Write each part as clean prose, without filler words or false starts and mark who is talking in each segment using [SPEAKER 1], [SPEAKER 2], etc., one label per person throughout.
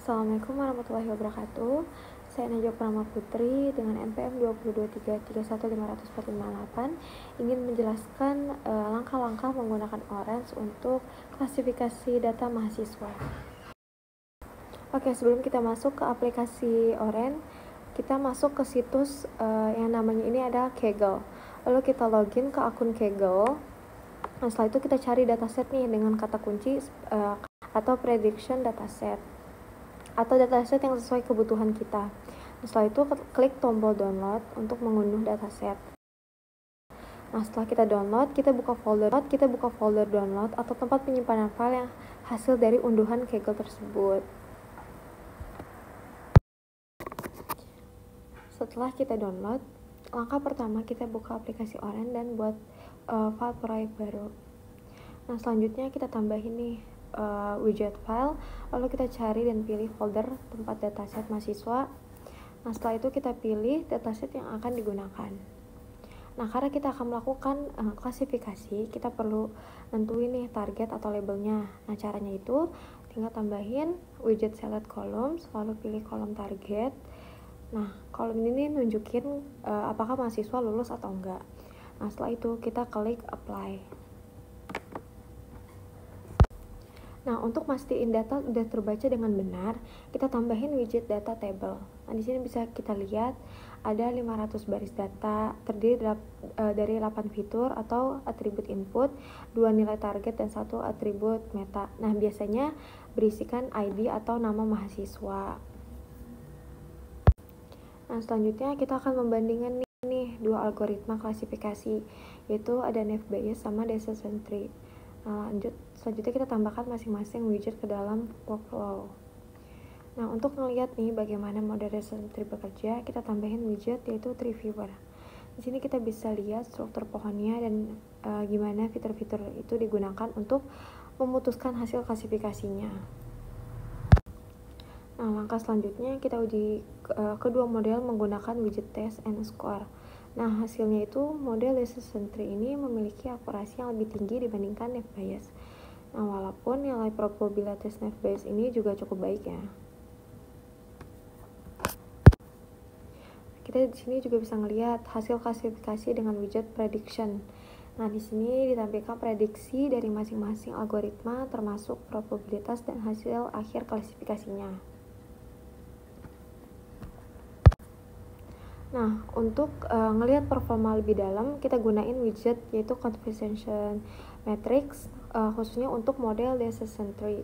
[SPEAKER 1] Assalamualaikum warahmatullahi wabarakatuh. Saya Najwa Pranama Putri dengan NPM 223315458 ingin menjelaskan langkah-langkah menggunakan Orange untuk klasifikasi data mahasiswa. Oke, sebelum kita masuk ke aplikasi Orange, kita masuk ke situs yang namanya ini ada Kaggle. Lalu kita login ke akun Kaggle. Nah, setelah itu kita cari dataset nih dengan kata kunci atau prediction dataset atau dataset yang sesuai kebutuhan kita. Setelah itu klik tombol download untuk mengunduh dataset. Nah, setelah kita download, kita buka folder download atau tempat penyimpanan file yang hasil dari unduhan Kaggle tersebut. Setelah kita download, langkah pertama kita buka aplikasi Orange dan buat file proyek baru. Nah, selanjutnya kita tambahin nih widget file, lalu kita cari dan pilih folder tempat dataset mahasiswa. Nah, setelah itu kita pilih dataset yang akan digunakan. Nah, karena kita akan melakukan klasifikasi, kita perlu nentuin nih target atau labelnya. Nah, caranya itu tinggal tambahin widget select columns, lalu pilih kolom target. Nah, kolom ini nunjukin apakah mahasiswa lulus atau enggak. Nah, setelah itu kita klik apply. Nah, untuk mastiin data udah terbaca dengan benar, kita tambahin widget data table. Nah, di sini bisa kita lihat ada 500 baris data terdiri dari 8 fitur atau atribut input, 2 nilai target dan 1 atribut meta. Nah, biasanya berisikan ID atau nama mahasiswa. Nah, selanjutnya kita akan membandingkan nih dua algoritma klasifikasi, yaitu ada Naive Bayes sama Decision Tree. Nah, selanjutnya kita tambahkan masing-masing widget ke dalam workflow. Nah, untuk melihat nih bagaimana model Decision Tree bekerja, kita tambahin widget yaitu Tree Viewer. Di sini kita bisa lihat struktur pohonnya dan gimana fitur-fitur itu digunakan untuk memutuskan hasil klasifikasinya. Nah, langkah selanjutnya kita uji kedua model menggunakan widget test and score. Nah, hasilnya itu model Decision Tree ini memiliki akurasi yang lebih tinggi dibandingkan Naive Bayes. Nah, walaupun nilai probabilitas Naive Bayes ini juga cukup baik ya. Kita di sini juga bisa ngelihat hasil klasifikasi dengan widget prediction. Nah, di sini ditampilkan prediksi dari masing-masing algoritma termasuk probabilitas dan hasil akhir klasifikasinya. Nah, untuk ngelihat performa lebih dalam, kita gunain widget yaitu Confidence Matrix, khususnya untuk model Decision Tree.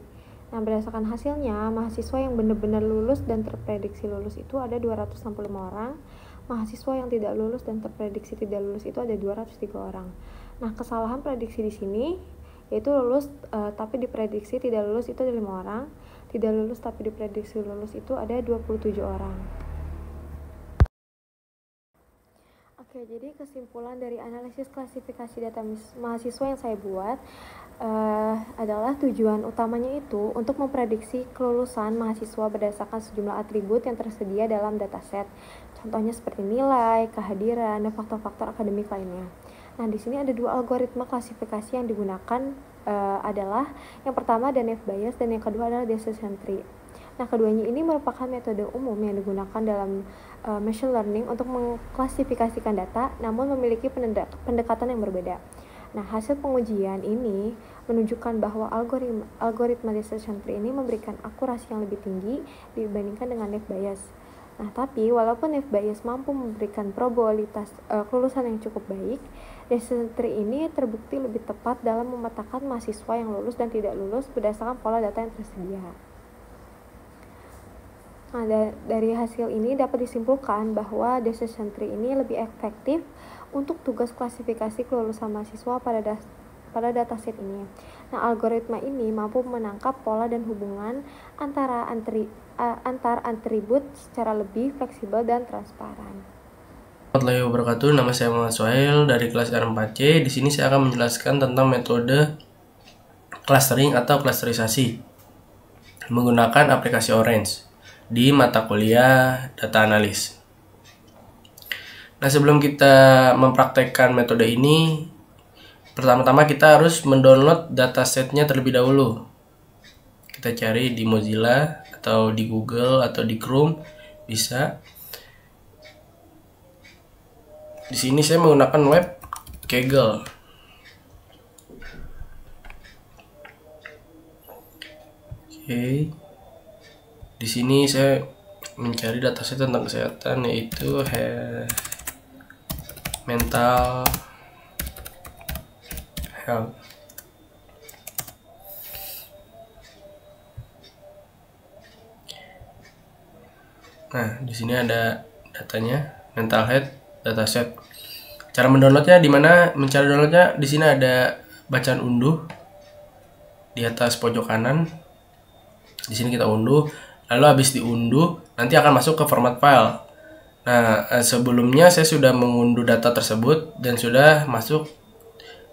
[SPEAKER 1] Nah, berdasarkan hasilnya, mahasiswa yang benar-benar lulus dan terprediksi lulus itu ada 265 orang, mahasiswa yang tidak lulus dan terprediksi tidak lulus itu ada 203 orang. Nah, kesalahan prediksi di sini yaitu lulus tapi diprediksi tidak lulus itu ada 5 orang, tidak lulus tapi diprediksi lulus itu ada 27 orang. Oke, jadi kesimpulan dari analisis klasifikasi data mahasiswa yang saya buat adalah tujuan utamanya itu untuk memprediksi kelulusan mahasiswa berdasarkan sejumlah atribut yang tersedia dalam dataset. Contohnya seperti nilai, kehadiran, dan faktor-faktor akademik lainnya. Nah, di sini ada dua algoritma klasifikasi yang digunakan adalah yang pertama ada Naive Bayes dan yang kedua adalah Decision Tree. Nah, keduanya ini merupakan metode umum yang digunakan dalam machine learning untuk mengklasifikasikan data, namun memiliki pendekatan yang berbeda. Nah, hasil pengujian ini menunjukkan bahwa algoritma Decision Tree ini memberikan akurasi yang lebih tinggi dibandingkan dengan Naive Bayes. Nah, tapi walaupun Naive Bayes mampu memberikan probabilitas kelulusan yang cukup baik, Decision Tree ini terbukti lebih tepat dalam memetakan mahasiswa yang lulus dan tidak lulus berdasarkan pola data yang tersedia. Nah, dari hasil ini dapat disimpulkan bahwa Decision Tree ini lebih efektif untuk tugas klasifikasi kelulusan mahasiswa pada dataset ini. Nah, algoritma ini mampu menangkap pola dan hubungan antar atribut secara lebih fleksibel dan transparan.
[SPEAKER 2] Warahmatullahi wabarakatuh. Nama saya Muhammad Sohail dari kelas R4C. Di sini saya akan menjelaskan tentang metode clustering atau klasterisasi menggunakan aplikasi Orange di mata kuliah data analis. Nah, sebelum kita mempraktekkan metode ini, pertama-tama kita harus mendownload datasetnya terlebih dahulu. Kita cari di Mozilla atau di Google atau di Chrome bisa. Di sini saya menggunakan web Kaggle. Oke. Di sini saya mencari dataset tentang kesehatan, yaitu mental health. Nah, di sini ada datanya, mental health dataset. Cara mendownloadnya di mana? Mencari downloadnya di sini ada bacaan unduh di atas pojok kanan. Di sini kita unduh, lalu habis diunduh nanti akan masuk ke format file. Nah, sebelumnya saya sudah mengunduh data tersebut dan sudah masuk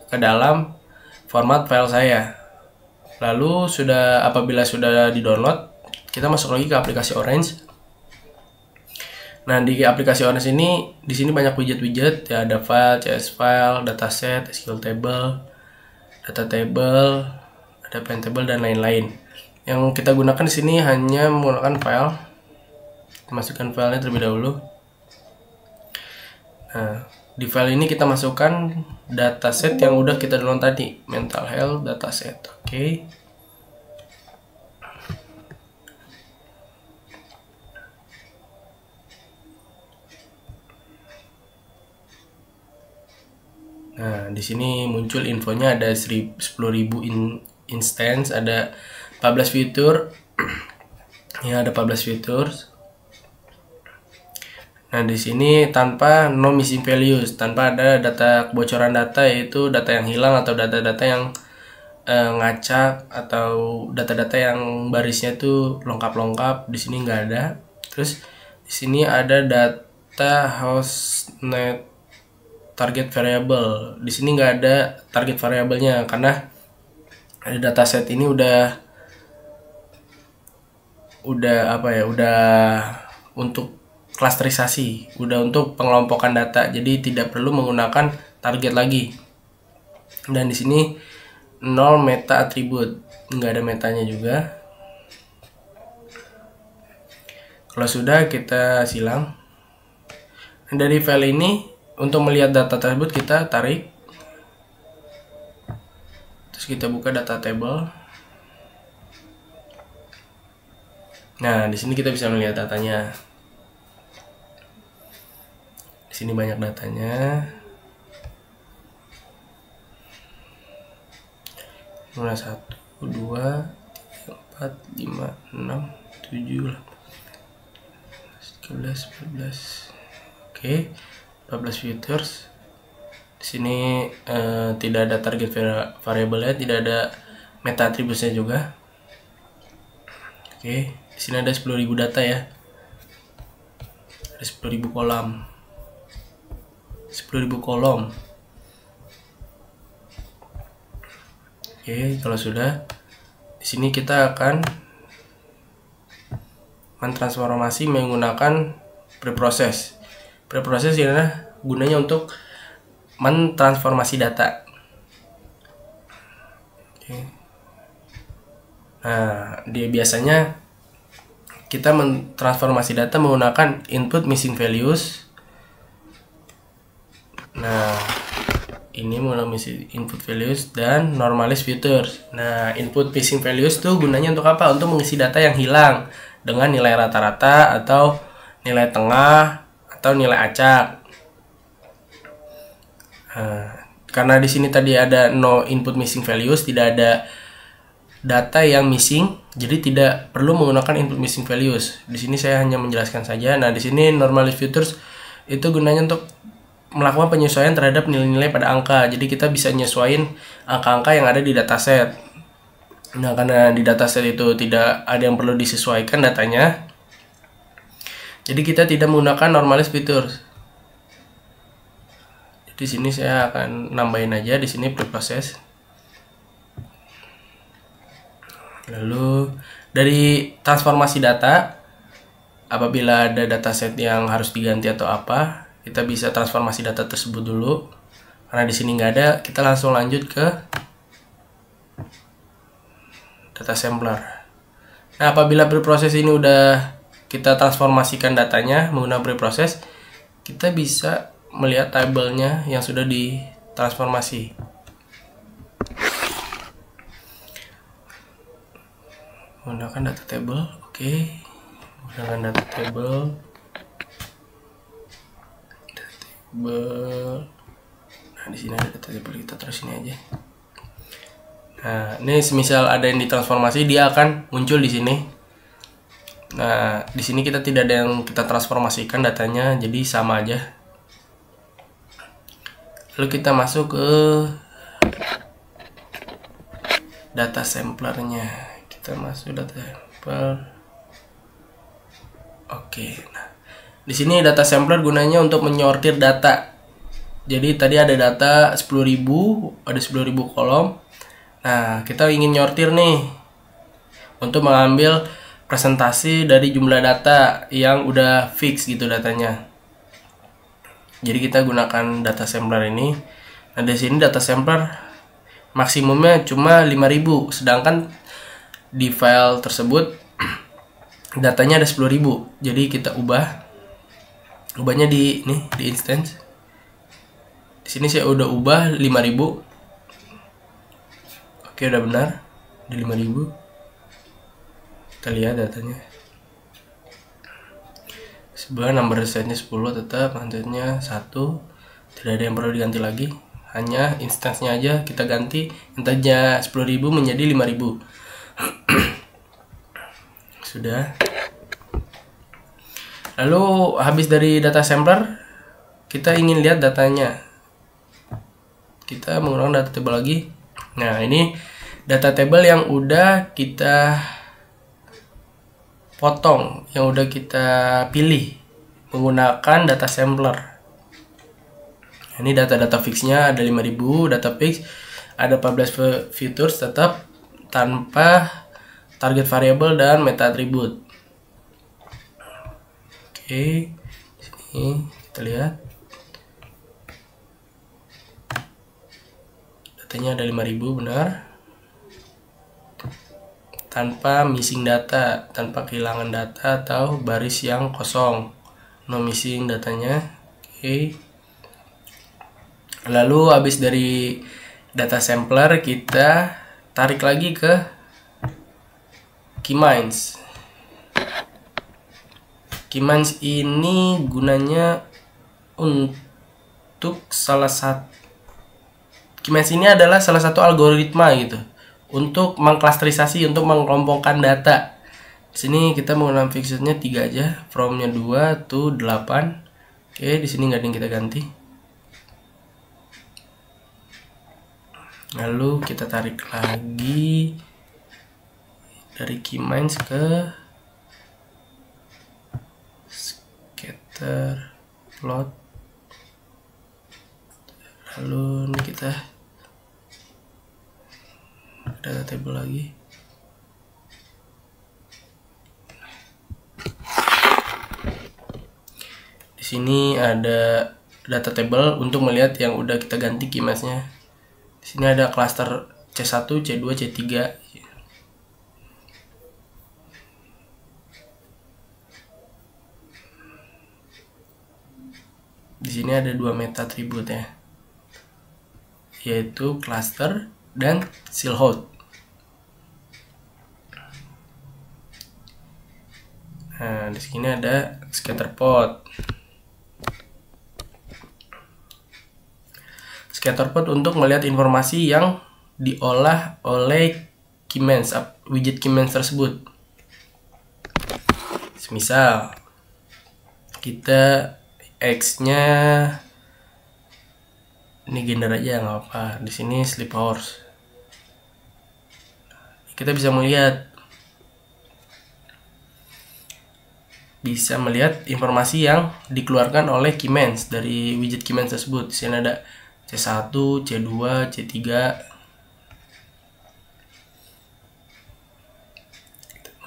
[SPEAKER 2] ke dalam format file saya. Lalu apabila sudah di-download, kita masuk lagi ke aplikasi Orange. Nah, di aplikasi Orange ini di sini banyak widget-widget, ya ada file, CS file, dataset, SQL table, data table, ada pen table dan lain-lain. Yang kita gunakan di sini hanya menggunakan file. Kita masukkan filenya terlebih dahulu. Nah, di file ini kita masukkan dataset yang udah kita download tadi, mental health dataset. Oke. Nah, di sini muncul infonya ada 10.000 instance, ada 14 fitur. Ya, ada 14 fitur. Nah, di sini tanpa no missing values, tanpa ada data kebocoran data, yaitu data yang hilang atau data-data yang ngacak atau data-data yang barisnya itu lengkap-lengkap. Di sini nggak ada. Terus di sini ada data hostnet target variable. Di sini nggak ada target variabelnya karena dataset ini udah untuk klasterisasi, udah untuk pengelompokan data, jadi tidak perlu menggunakan target lagi. Dan di sini 0 meta atribut, nggak ada metanya juga. Kalau sudah, kita silang. Dari file ini, untuk melihat data tersebut kita tarik, terus kita buka data table. Nah, di sini kita bisa melihat datanya. Di sini banyak datanya. 1, 2, 3, 4, 5, 6, 7, 13, 14. Oke. 14 features. Di sini tidak ada target variabelnya, tidak ada meta attributesnya juga. Oke, di sini ada 10.000 data ya. Ada 10.000 kolom. 10.000 kolom. Oke, kalau sudah, di sini kita akan mentransformasi menggunakan preproses. Preproses ini gunanya untuk mentransformasi data. Oke. Nah, biasanya kita mentransformasi data menggunakan input missing values. Nah, ini menggunakan input values dan normalize features. Nah, input missing values tuh gunanya untuk apa? Untuk mengisi data yang hilang dengan nilai rata-rata atau nilai tengah atau nilai acak. Karena di sini tadi ada no input missing values, tidak ada data yang missing, jadi tidak perlu menggunakan input missing values. Di sini saya hanya menjelaskan saja. Nah, di sini normalize features itu gunanya untuk melakukan penyesuaian terhadap nilai-nilai pada angka. Jadi kita bisa menyesuaikan angka-angka yang ada di dataset. Nah, karena di dataset itu tidak ada yang perlu disesuaikan datanya, jadi kita tidak menggunakan normalize features. Di sini saya akan nambahin aja di sini preprocess. Lalu dari transformasi data, apabila ada dataset yang harus diganti atau apa, kita bisa transformasi data tersebut dulu. Karena di sini nggak ada, kita langsung lanjut ke data sampler. Nah, apabila preproses ini udah kita transformasikan datanya menggunakan preproses, kita bisa melihat tabelnya yang sudah ditransformasi. Menggunakan data table, oke. Menggunakan data table. Nah, di sini ada data table, kita terus ini aja. Nah, ini semisal ada yang ditransformasi, dia akan muncul di sini. Nah, di sini kita tidak ada yang kita transformasikan datanya, jadi sama aja. Lalu kita masuk ke data samplernya. Kita masuk data sampler. Oke. Nah, di sini data sampler gunanya untuk menyortir data. Jadi tadi ada data 10.000, ada 10.000 kolom. Nah, kita ingin nyortir nih untuk mengambil presentasi dari jumlah data yang udah fix gitu datanya. Jadi kita gunakan data sampler ini. Nah, di sini data sampler maksimumnya cuma 5.000, sedangkan di file tersebut datanya ada 10.000. Jadi kita ubahnya di instance. Di sini saya udah ubah 5.000. Oke, udah benar di 5.000. Kita lihat datanya. Sebelah number setnya 10 tetap, lanjutnya 1. Tidak ada yang perlu diganti lagi. Hanya instance-nya aja kita ganti, yang tadinya 10.000 menjadi 5.000. Sudah. Lalu habis dari data sampler, kita ingin lihat datanya. Kita menggunakan data table lagi. Nah, ini data table yang udah kita potong, yang udah kita pilih menggunakan data sampler. Ini data-data fixnya ada 5.000 data fix, ada 14 features tetap tanpa target variable dan meta attribute. Oke, sini kita lihat datanya ada 5.000 benar, tanpa missing data, tanpa kehilangan data atau baris yang kosong, no missing datanya. Oke. Lalu habis dari data sampler, kita tarik lagi ke Keymines. Keymines ini gunanya untuk Keymines ini adalah salah satu algoritma gitu untuk mengklasterisasi, untuk mengelompokkan data. Di sini kita menggunakan fixture-nya 3 aja, from-nya 2 to 8. Oke, di sini nggak ada yang kita ganti. Lalu kita tarik lagi dari Keymines ke scatter plot. Lalu ini kita data table lagi. Di sini ada data table untuk melihat yang udah kita ganti Keymines-nya. Di sini ada cluster C1, C2, C3. Di sini ada 2 meta attribute ya, yaitu cluster dan silhouette. Nah, di sini ada scatter plot. Scatter plot untuk melihat informasi yang diolah oleh Keymines, widget Keymines tersebut. Misal kita X-nya ini gender aja nggak apa. Di sini sleep hours. Kita bisa melihat informasi yang dikeluarkan oleh Keymines dari widget Keymines tersebut. Di sini ada C1, C2, C3.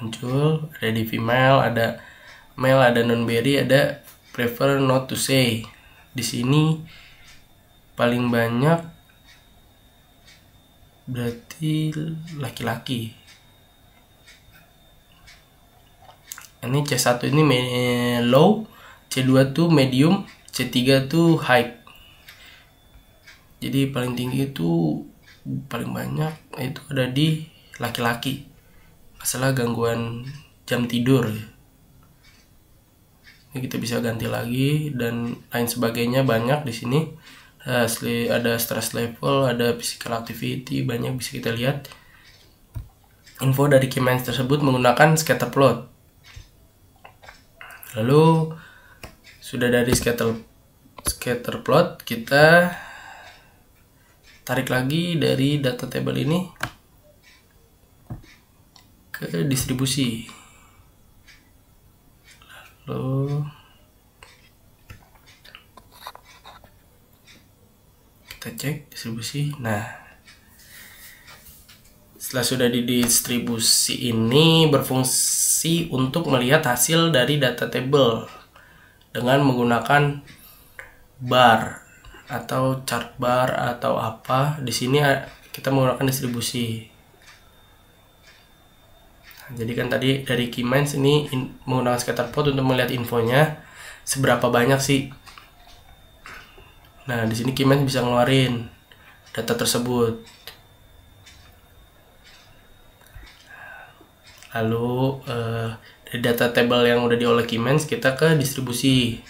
[SPEAKER 2] Muncul, ada di female, ada male, ada non-binary, ada prefer not to say. Di sini paling banyak berarti laki-laki. Ini C1 ini low, C2 tuh medium, C3 tuh high. Jadi paling tinggi itu paling banyak itu ada di laki-laki. Masalah gangguan jam tidur. Ini kita bisa ganti lagi dan lain sebagainya banyak di sini. Ada stress level, ada physical activity, banyak bisa kita lihat. Info dari Keymind tersebut menggunakan scatter plot. Lalu sudah dari scatter plot, kita tarik lagi dari data table ini ke distribusi. Lalu kita cek distribusi. Nah, setelah sudah di distribusi ini berfungsi untuk melihat hasil dari data table dengan menggunakan bar atau chart bar atau apa. Di sini kita menggunakan distribusi. Jadi kan tadi dari Keymind ini menggunakan scatter plot untuk melihat infonya seberapa banyak sih. Nah, di sini Keymind bisa ngeluarin data tersebut. Lalu dari data table yang udah diolah Keymind, kita ke distribusi.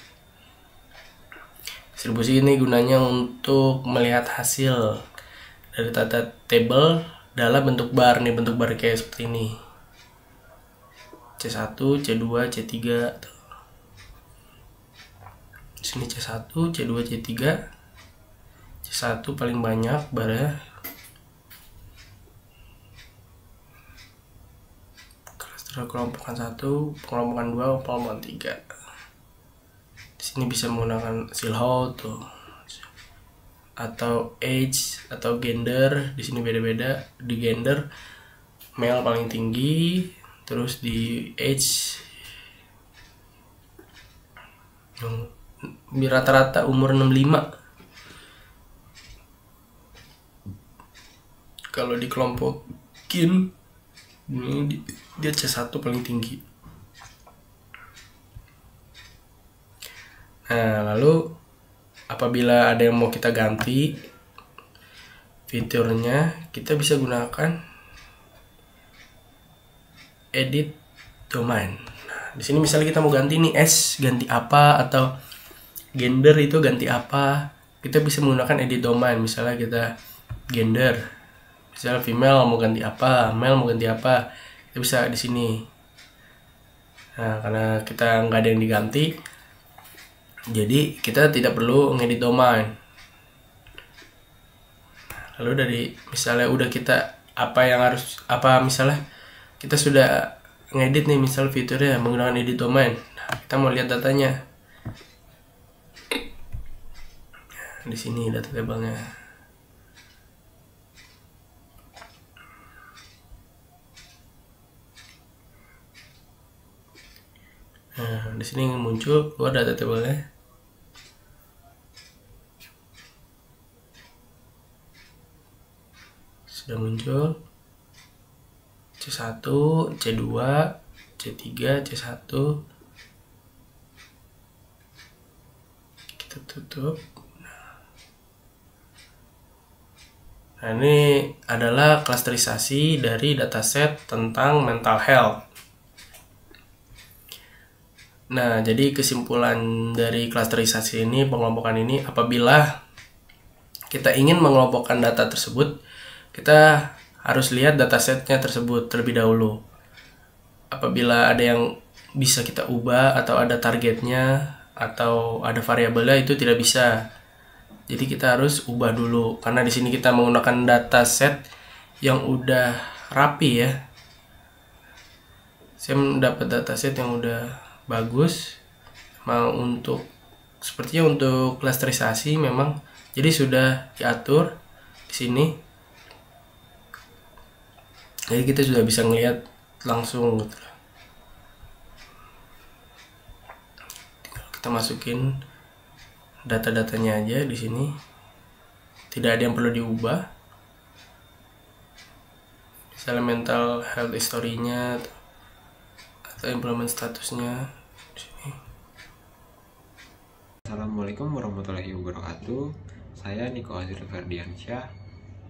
[SPEAKER 2] Distribusi ini gunanya untuk melihat hasil dari data table dalam bentuk bar nih, bentuk bar kayak seperti ini. C1, C2, C3. Di sini C1, C2, C3. C1 paling banyak barnya. Cluster kelompokan 1, kelompokan 2, kelompokan 3. Di sini bisa menggunakan silhouette tuh. Atau age atau gender, di sini beda-beda. Di gender male paling tinggi, terus di age rata-rata umur 65. Kalau dikelompokin ini dia C1 paling tinggi. Nah, lalu apabila ada yang mau kita ganti fiturnya, kita bisa gunakan edit domain. Nah, di sini misalnya kita mau ganti nih S ganti apa atau gender itu ganti apa, kita bisa menggunakan edit domain. Misalnya kita gender, misalnya female mau ganti apa, male mau ganti apa, kita bisa di sini. Nah, karena kita nggak ada yang diganti, jadi kita tidak perlu ngedit domain. Lalu dari misalnya udah kita misalnya kita sudah ngedit nih, misal fiturnya menggunakan edit domain. Nah, kita mau lihat datanya. Di sini data tabelnya. Nah, di sini muncul keluar data tabelnya. Sudah muncul C1, C2, C3, C1. Kita tutup. Nah, ini adalah klasterisasi dari dataset tentang mental health. Nah, jadi kesimpulan dari klasterisasi ini, pengelompokan ini, apabila kita ingin mengelompokkan data tersebut, kita harus lihat datasetnya tersebut terlebih dahulu. Apabila ada yang bisa kita ubah atau ada targetnya atau ada variabelnya, itu tidak bisa. Jadi kita harus ubah dulu karena di sini kita menggunakan dataset yang udah rapi ya. Saya mendapat dataset yang udah bagus. Mau untuk sepertinya untuk klasterisasi memang jadi sudah diatur di sini. Jadi kita sudah bisa ngelihat langsung gitu. Kita masukin data-datanya aja di sini. Tidak ada yang perlu diubah. Misalnya mental health history-nya kita implement statusnya di sini.
[SPEAKER 3] Assalamualaikum warahmatullahi wabarakatuh. Saya Niko Azir Ferdiansyah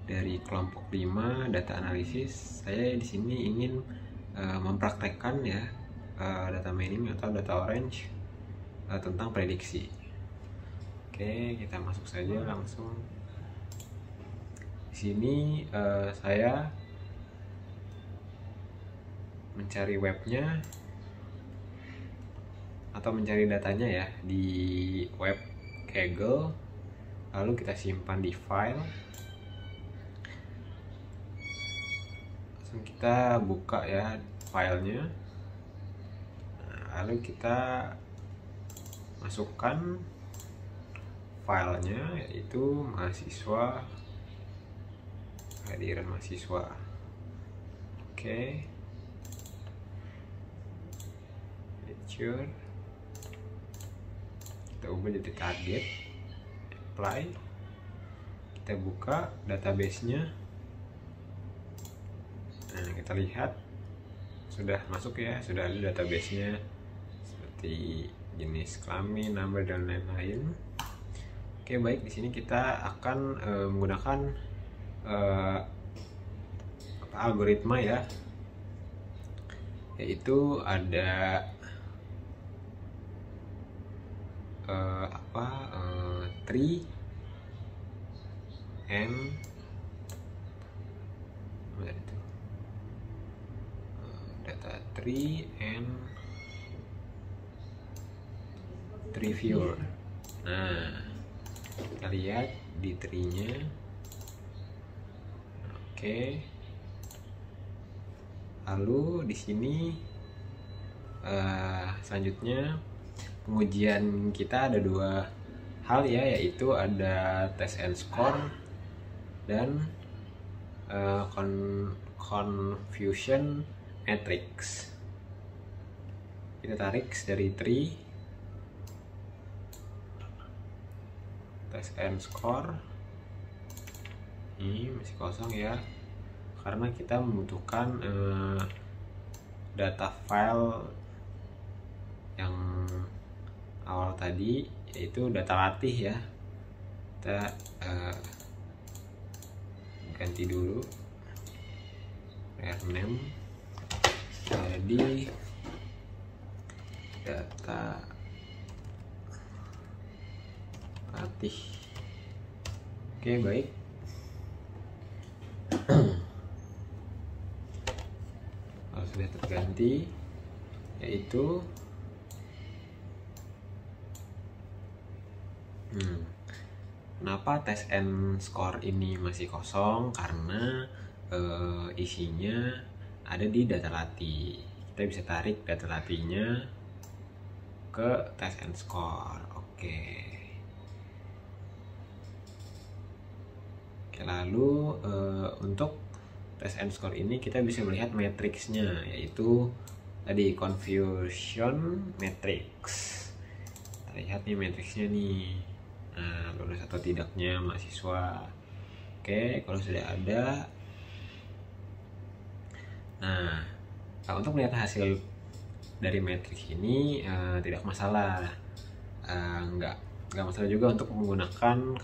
[SPEAKER 3] dari kelompok 5 data analisis. Saya di sini ingin mempraktekkan ya data mining atau data orange tentang prediksi. Oke, kita masuk saja langsung. Di sini saya mencari webnya atau mencari datanya ya di web Kaggle, lalu kita simpan di file, langsung kita buka ya filenya. Lalu kita masukkan filenya, yaitu mahasiswa, kehadiran mahasiswa. Oke, feature kita ubah jadi target, apply, kita buka database-nya. Nah, kita lihat sudah masuk ya, sudah ada database-nya seperti jenis kelamin, number, dan lain-lain. Oke, baik, di sini kita akan menggunakan algoritma ya, yaitu ada tree and data tree and tree viewer. Nah, kita lihat di tree-nya. Oke. Lalu di sini selanjutnya pengujian kita ada dua hal ya, yaitu ada test and score dan confusion matrix. Kita tarik dari tree, test and score. Ini masih kosong ya, karena kita membutuhkan data file yang awal tadi, yaitu data latih ya. Kita ganti dulu name jadi data latih. Oke, baik. Kalau sudah terganti, yaitu kenapa test and score ini masih kosong? Karena isinya ada di data latih. Kita bisa tarik data latihnya ke test and score. Oke, lalu untuk test and score ini kita bisa melihat matriksnya, yaitu tadi confusion matrix. Kita lihat nih matriksnya nih. Nah, lulus atau tidaknya mahasiswa. Oke, kalau sudah ada. Nah, untuk melihat hasil dari matriks ini tidak masalah. Nggak masalah juga untuk menggunakan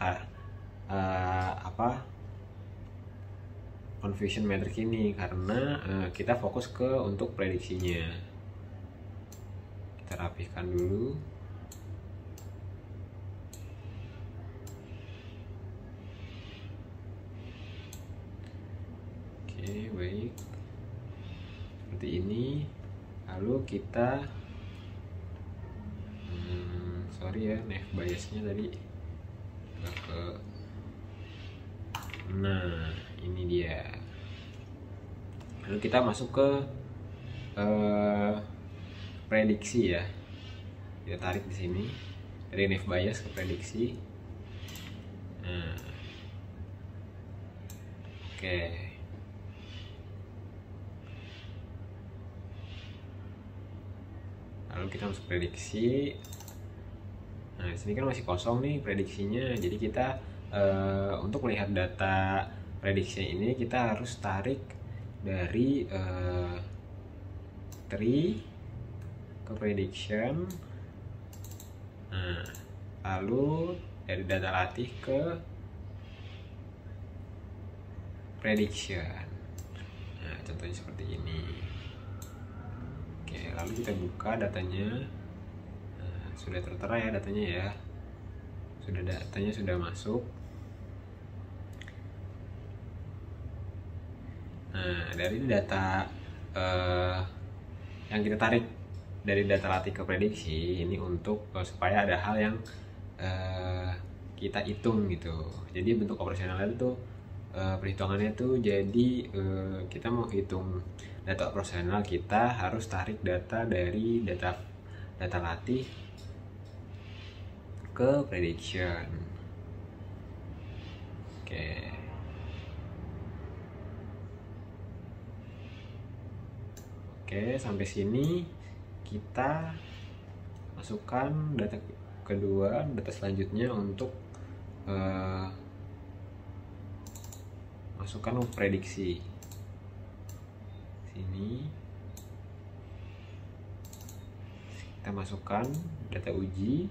[SPEAKER 3] confusion matrix ini, karena kita fokus ke untuk prediksinya. Kita rapihkan dulu. Oke, baik, seperti ini. Lalu kita sorry ya, naive biasnya tadi nggak ke. Nah, ini dia. Lalu kita masuk ke prediksi ya. Kita tarik di sini dari naive bias ke prediksi. Nah, oke. Lalu kita masuk prediksi. Nah, di sini kan masih kosong nih prediksinya. Jadi kita untuk melihat data prediksi ini kita harus tarik dari tree ke prediction. Nah, lalu dari data latih ke prediction. Nah, contohnya seperti ini. Oke, lalu kita buka datanya. Nah, sudah tertera ya datanya ya. Datanya sudah masuk. Nah, dari data yang kita tarik dari data latih ke prediksi ini untuk supaya ada hal yang kita hitung gitu. Jadi bentuk operasionalnya itu perhitungannya tuh jadi kita mau hitung data operasional, kita harus tarik data dari data latih ke prediction. Oke, sampai sini kita masukkan data kedua, data selanjutnya untuk masukkan prediksi. Sini kita masukkan data uji.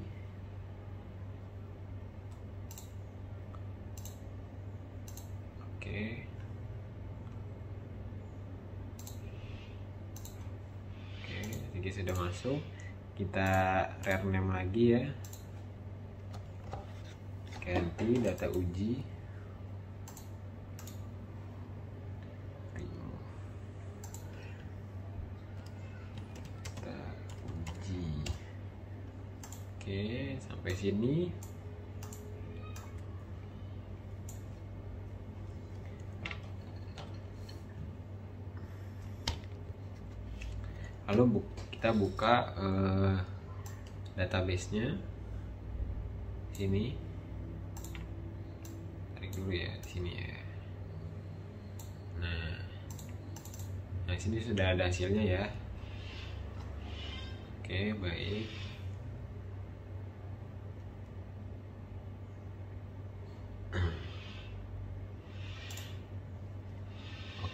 [SPEAKER 3] Oke, jadi sudah masuk. Kita rename lagi ya, ganti data uji, Oke, sampai sini. Lalu kita buka database-nya. Sini. Tarik dulu ya, di sini ya. Nah, sini sudah ada hasilnya ya. Oke, baik.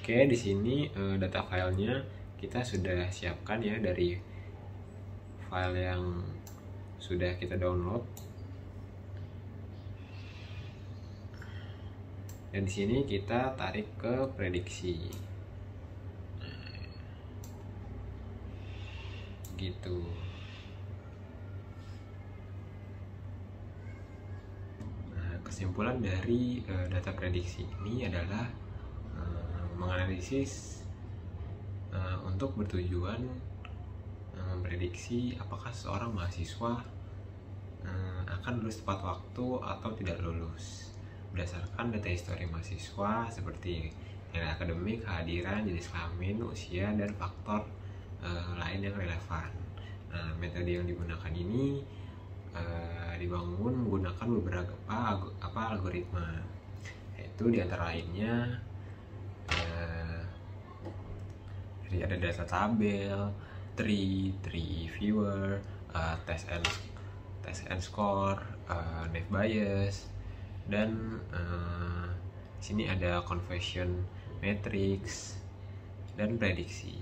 [SPEAKER 3] Oke, di sini data filenya kita sudah siapkan ya dari file yang sudah kita download. Dan di sini kita tarik ke prediksi. Gitu. Nah, kesimpulan dari data prediksi ini adalah menganalisis untuk bertujuan memprediksi apakah seorang mahasiswa akan lulus tepat waktu atau tidak lulus berdasarkan data histori mahasiswa seperti nilai akademik, kehadiran, jenis kelamin, usia, dan faktor lain yang relevan. Nah, metode yang digunakan ini dibangun menggunakan beberapa algoritma, yaitu diantara lainnya ada data tabel, tree viewer, test and score, naive Bayes, dan sini ada conversion matrix dan prediksi.